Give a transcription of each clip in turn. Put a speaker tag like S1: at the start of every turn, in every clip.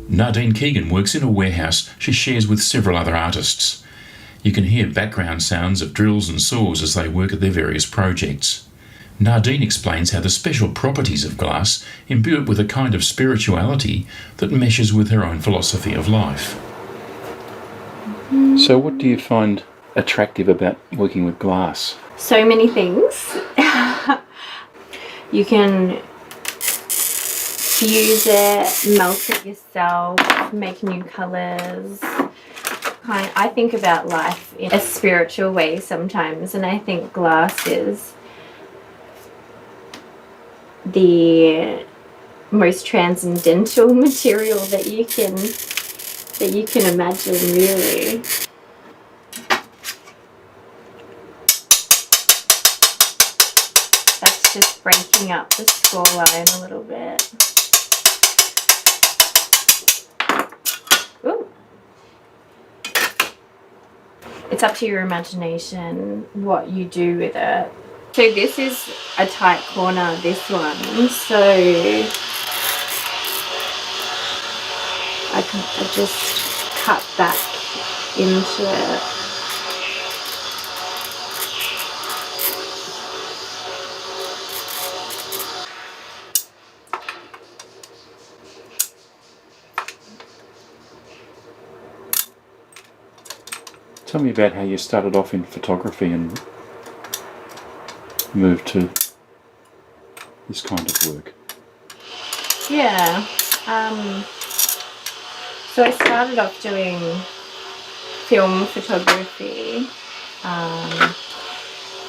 S1: Nadine Keegan works in a warehouse she shares with several other artists. You can hear background sounds of drills and saws as they work at their various projects. Nadine explains how the special properties of glass imbue it with a kind of spirituality that meshes with her own philosophy of life. So what do you find attractive about working with glass?
S2: So many things. You can fuse it, melt it yourself, make new colours. I think about life in a spiritual way sometimes, and I think glass is the most transcendental material that you can imagine, really. That's just breaking up the score line a little bit. Ooh. It's up to your imagination what you do with it. So this is a tight corner, this one, so I just cut back into it.
S1: Tell me about how you started off in photography and moved to this kind of work.
S2: Yeah. So I started off doing film photography,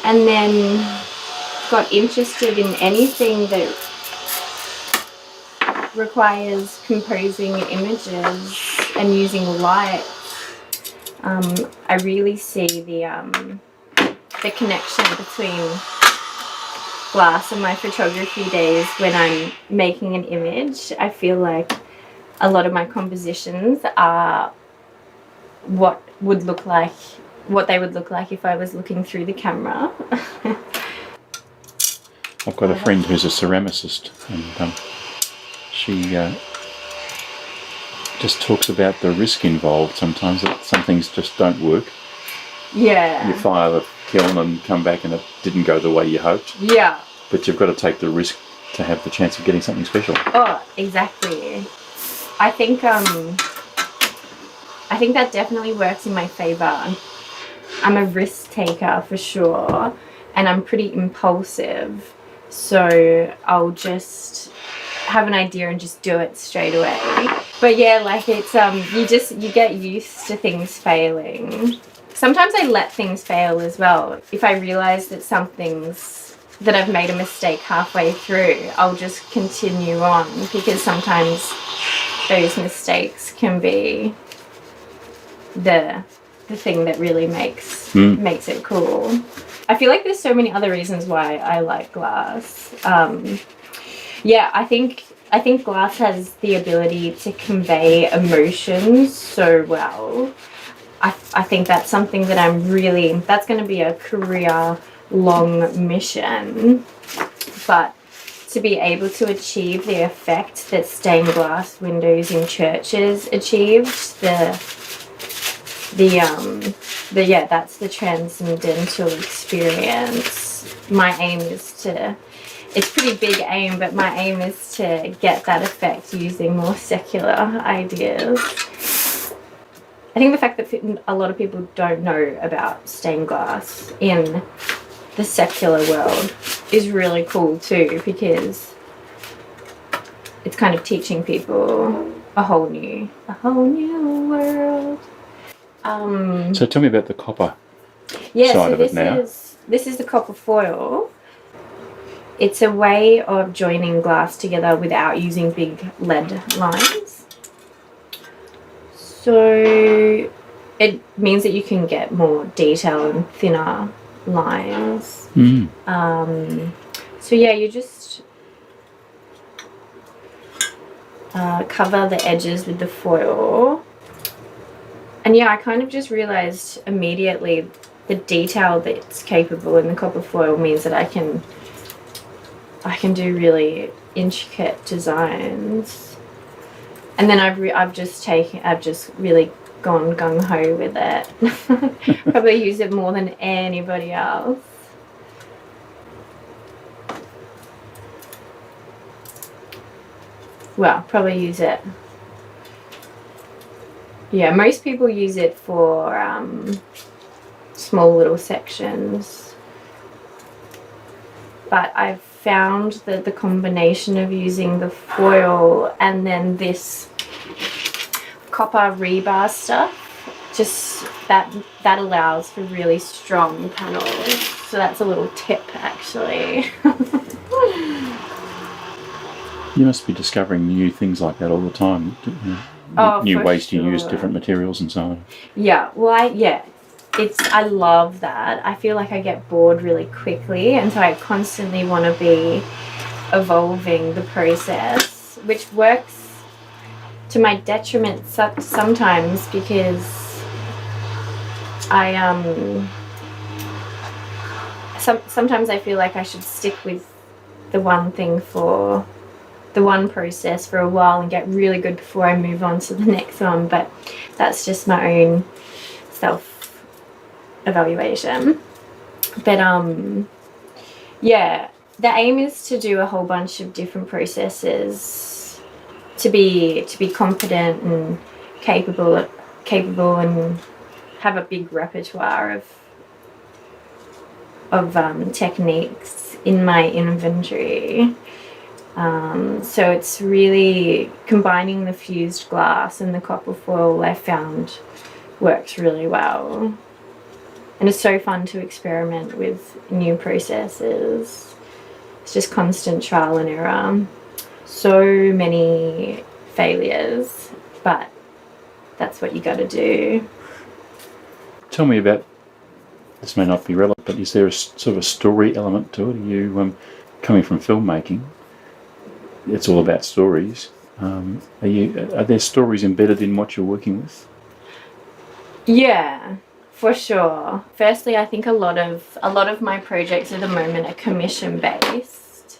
S2: and then got interested in anything that requires composing images and using light. I really see the connection between glass and my photography days. When I'm making an image, I feel like a lot of my compositions are what they would look like if I was looking through the camera.
S1: I've got a friend who's a ceramicist, and she just talks about the risk involved sometimes, that some things just don't work.
S2: Yeah.
S1: You fire the kiln and come back and it didn't go the way you hoped.
S2: Yeah.
S1: But you've got to take the risk to have the chance of getting something special.
S2: Oh, exactly. I think that definitely works in my favour. I'm a risk taker for sure, and I'm pretty impulsive, so I'll just have an idea and just do it straight away. But yeah, like it's you get used to things failing. Sometimes I let things fail as well. If I realise that I've made a mistake halfway through, I'll just continue on, because sometimes those mistakes can be the thing that really makes it cool. I feel like there's so many other reasons why I like glass. Yeah, I think glass has the ability to convey emotions so well. I think that's something that that's going to be a career-long mission. But to be able to achieve the effect that stained glass windows in churches achieved, that's the transcendental experience. My aim is to, it's a pretty big aim, but my aim is to get that effect using more secular ideas. I think the fact that a lot of people don't know about stained glass in the secular world is really cool too, because it's kind of teaching people a whole new world.
S1: So tell me about the copper side of it now.
S2: This is the copper foil. It's a way of joining glass together without using big lead lines. So it means that you can get more detail and thinner lines. So yeah, you just cover the edges with the foil. And yeah, I kind of just realised immediately the detail that's capable in the copper foil means that I can do really intricate designs. And then I've just really gone gung-ho with it. Probably use it more than anybody else. Well, probably use it. Yeah, most people use it for small little sections. But I've found that the combination of using the foil and then this copper rebar stuff, just that allows for really strong panels. So that's a little tip, actually.
S1: You must be discovering new things like that all the time. New ways to use different materials and so on.
S2: Yeah, well, I love that. I feel like I get bored really quickly, and so I constantly want to be evolving the process, which works to my detriment sometimes, because sometimes I feel like I should stick with the one thing for the one process for a while and get really good before I move on to the next one, but that's just my own self-evaluation. But yeah, the aim is to do a whole bunch of different processes, to be confident and capable and have a big repertoire of techniques in my inventory. So it's really combining the fused glass and the copper foil, I found works really well. And it's so fun to experiment with new processes. It's just constant trial and error. So many failures, but that's what you got to do.
S1: Tell me about, this may not be relevant, but is there a sort of a story element to it? Are you, coming from filmmaking, it's all about stories. Are there stories embedded in what you're working with?
S2: Yeah, for sure. Firstly, I think a lot of my projects at the moment are commission based,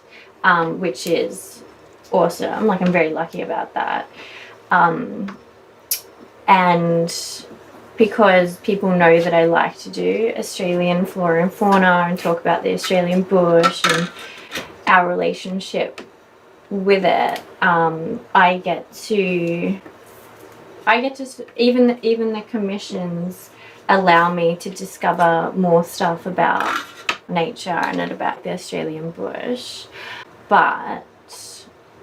S2: which is awesome. Like, I'm very lucky about that. And because people know that I like to do Australian flora and fauna and talk about the Australian bush and our relationship with it, I get to even the commissions allow me to discover more stuff about nature and about the Australian bush. But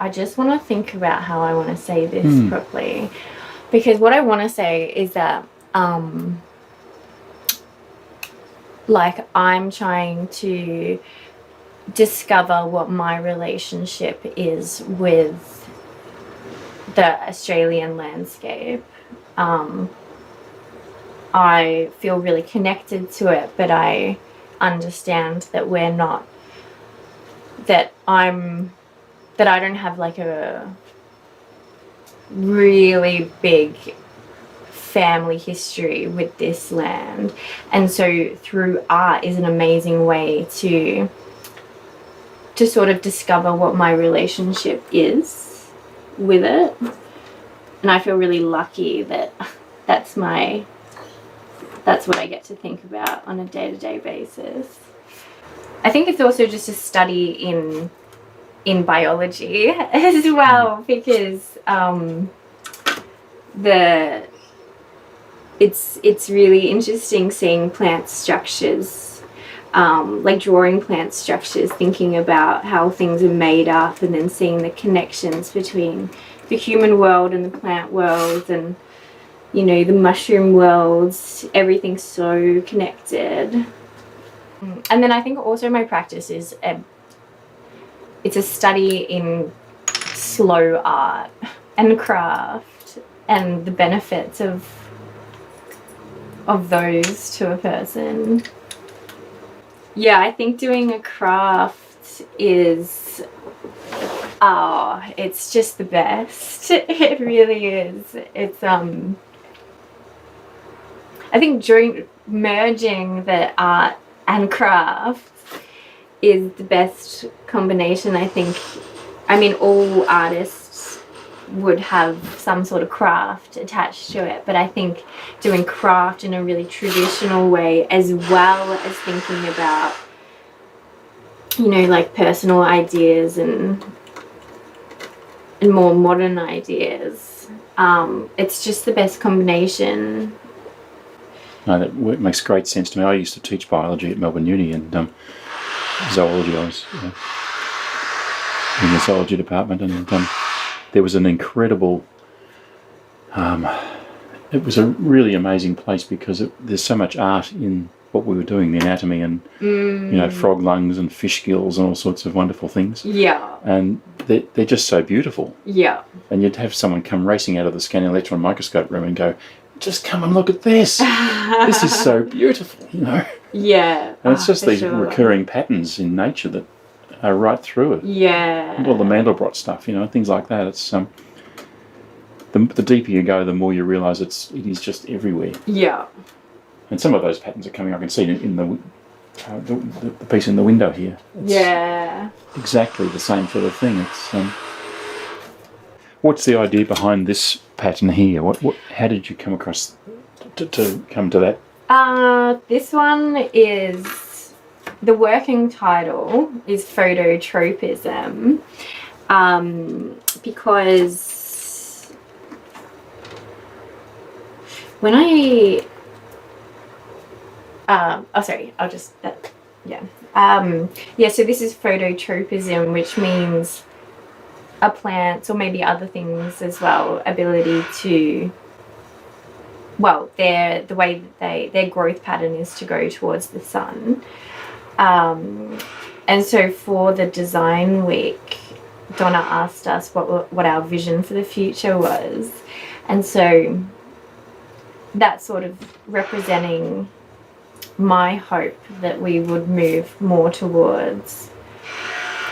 S2: I just want to think about how I want to say this properly, because what I want to say is that like, I'm trying to discover what my relationship is with the Australian landscape. I feel really connected to it, but I understand that I don't have like a really big family history with this land, and so through art is an amazing way to sort of discover what my relationship is with it. And I feel really lucky that that's what I get to think about on a day-to-day basis. I think it's also just a study in biology as well, because it's really interesting seeing plant structures, like drawing plant structures, thinking about how things are made up, and then seeing the connections between the human world and the plant world, and the mushroom worlds. Everything's so connected. And then I think also my practice is it's a study in slow art and craft and the benefits of those to a person. Yeah, I think doing a craft is, it's just the best. It really is. It's I think during merging the art and craft is the best combination. I mean, all artists would have some sort of craft attached to it, but I think doing craft in a really traditional way, as well as thinking about, you know, like personal ideas and more modern ideas, it's just the best combination.
S3: No, that makes great sense to me. I used to teach biology at Melbourne Uni, and zoology. I was in the zoology department, and there was an incredible. It was a really amazing place because there's so much art in what we were doing, the anatomy, and you know, frog lungs and fish gills and all sorts of wonderful things.
S2: Yeah.
S3: And they're just so beautiful.
S2: Yeah.
S3: And you'd have someone come racing out of the scanning electron microscope room and go, "Just come and look at this. This is so beautiful," you know.
S2: Yeah.
S3: And it's just these recurring patterns in nature that are right through it.
S2: Yeah.
S3: And all the Mandelbrot stuff, you know, things like that. It's the deeper you go, the more you realise it is just everywhere.
S2: Yeah.
S3: And some of those patterns are coming. I can see in the piece in the window here. It's exactly the same sort of thing. It's what's the idea behind this pattern here? How did you come across to come to that?
S2: This one is, the working title is phototropism, because when I so this is phototropism, which means a plant, or maybe other things as well, ability to, well, the way that their growth pattern is to go towards the sun. And so for the design week, Donna asked us what our vision for the future was, and so that's sort of representing my hope that we would move more towards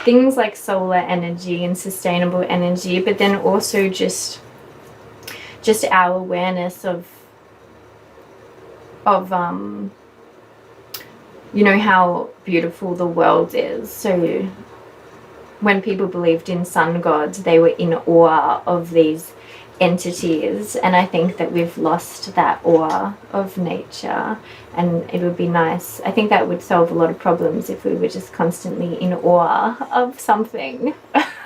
S2: things like solar energy and sustainable energy, but then also just our awareness of you know, how beautiful the world is. So when people believed in sun gods, they were in awe of these entities, and I think that we've lost that awe of nature, and it would be nice. I think that would solve a lot of problems if we were just constantly in awe of something.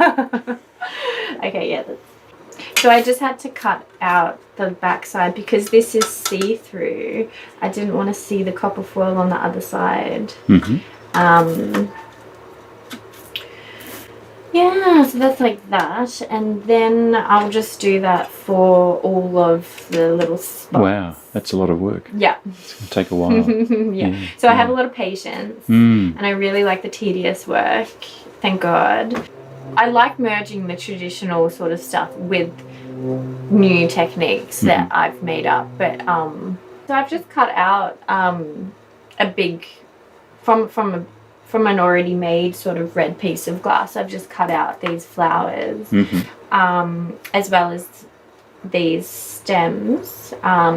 S2: Okay, yeah, so I just had to cut out the backside because this is see-through. I didn't want to see the copper foil on the other side. Yeah, so that's like that, and then I'll just do that for all of the little spots.
S3: Wow, that's a lot of work.
S2: Yeah.
S3: It's going to take a while.
S2: So I have a lot of patience, and I really like the tedious work, thank God. I like merging the traditional sort of stuff with new techniques that I've made up, but so I've just cut out a big, from an already made sort of red piece of glass, I've just cut out these flowers, as well as these stems.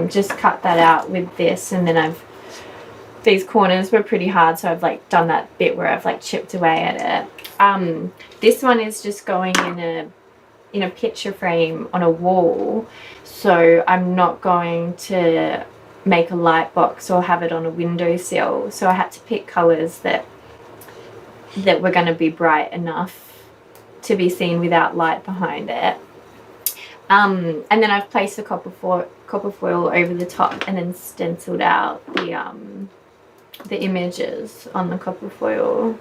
S2: Just cut that out with this, and then these corners were pretty hard, so I've like done that bit where I've like chipped away at it. This one is just going in a picture frame on a wall, so I'm not going to make a light box or have it on a windowsill, so I had to pick colours that were going to be bright enough to be seen without light behind it. And then I've placed the copper foil over the top and then stenciled out the images on the copper foil.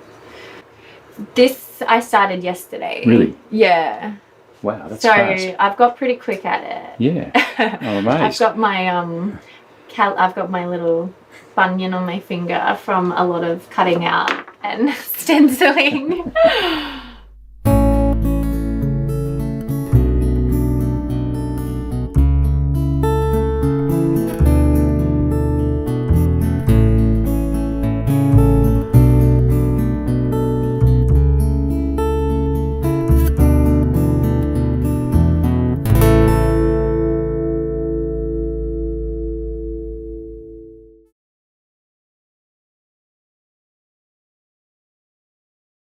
S2: This I started yesterday.
S3: Really?
S2: Yeah.
S3: Wow, that's
S2: so
S3: fast.
S2: I've got pretty quick at it.
S3: Yeah. I'm amazed.
S2: I've got my I've got my little bunion on my finger from a lot of cutting out and stenciling.